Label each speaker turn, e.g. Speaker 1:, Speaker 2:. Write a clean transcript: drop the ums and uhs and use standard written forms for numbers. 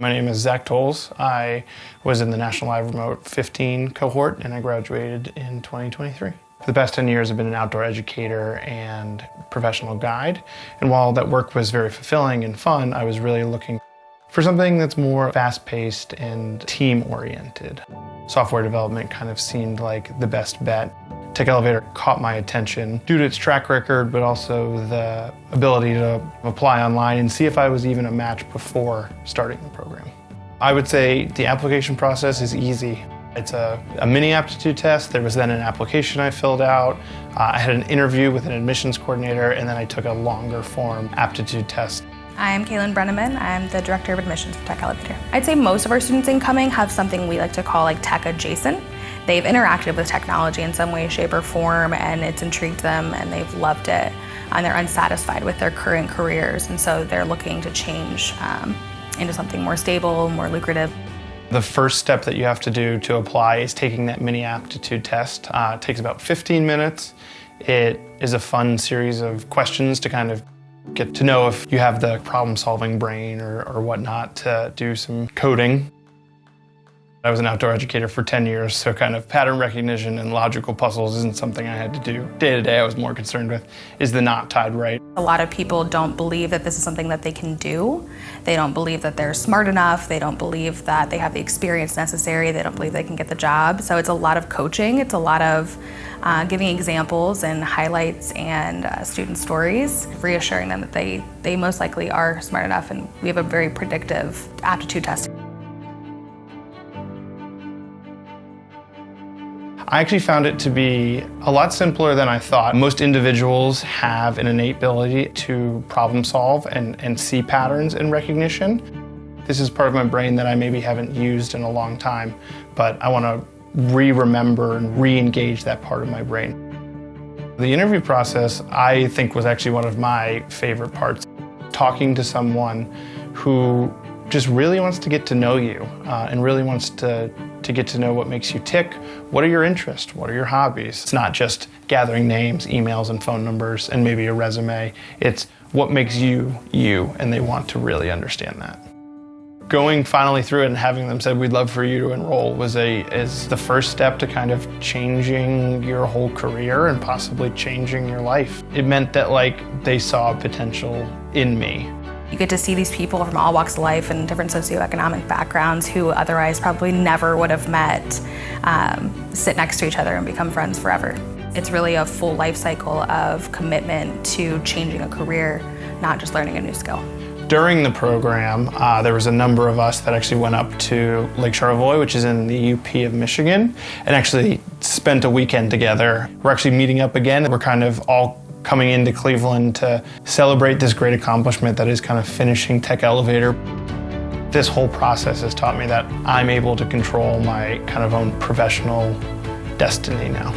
Speaker 1: My name is Zach Tolles. I was in the National Live Remote 15 cohort and I graduated in 2023. For the past 10 years I've been an outdoor educator and professional guide, and while that work was very fulfilling and fun, I was really looking for something that's more fast-paced and team-oriented. Software development kind of seemed like the best bet. Tech Elevator caught my attention due to its track record, but also the ability to apply online and see if I was even a match before starting the program. I would say the application process is easy. It's a mini aptitude test. There was then an application I filled out. I had an interview with an admissions coordinator, and then I took a longer form aptitude test.
Speaker 2: I'm Kaylin Brenneman. I'm the Director of Admissions for Tech Elevator. I'd say most of our students incoming have something we like to call tech adjacent. They've interacted with technology in some way, shape, or form, and it's intrigued them and they've loved it. And they're unsatisfied with their current careers, and so they're looking to change into something more stable, more lucrative.
Speaker 1: The first step that you have to do to apply is taking that mini aptitude test. It takes about 15 minutes. It is a fun series of questions to kind of get to know if you have the problem-solving brain or whatnot to do some coding. I was an outdoor educator for 10 years, so kind of pattern recognition and logical puzzles isn't something I had to do. Day to day I was more concerned with, is the knot tied right?
Speaker 2: A lot of people don't believe that this is something that they can do. They don't believe that they're smart enough. They don't believe that they have the experience necessary. They don't believe they can get the job. So it's a lot of coaching. It's a lot of giving examples and highlights and student stories, reassuring them that they most likely are smart enough, and we have a very predictive aptitude test.
Speaker 1: I actually found it to be a lot simpler than I thought. Most individuals have an innate ability to problem solve and see patterns in recognition. This is part of my brain that I maybe haven't used in a long time, but I want to remember and re-engage that part of my brain. The interview process, I think, was actually one of my favorite parts. Talking to someone who just really wants to get to know you and really wants to get to know what makes you tick. What are your interests? What are your hobbies? It's not just gathering names, emails, and phone numbers, and maybe a resume. It's what makes you, you, and they want to really understand that. Going finally through it and having them say, we'd love for you to enroll, is the first step to kind of changing your whole career and possibly changing your life. It meant that they saw potential in me.
Speaker 2: You get to see these people from all walks of life and different socioeconomic backgrounds who otherwise probably never would have met, sit next to each other and become friends forever. It's really a full life cycle of commitment to changing a career, not just learning a new skill.
Speaker 1: During the program, there was a number of us that actually went up to Lake Charlevoix, which is in the UP of Michigan, and actually spent a weekend together. We're actually meeting up again. We're kind of all coming into Cleveland to celebrate this great accomplishment that is kind of finishing Tech Elevator. This whole process has taught me that I'm able to control my kind of own professional destiny now.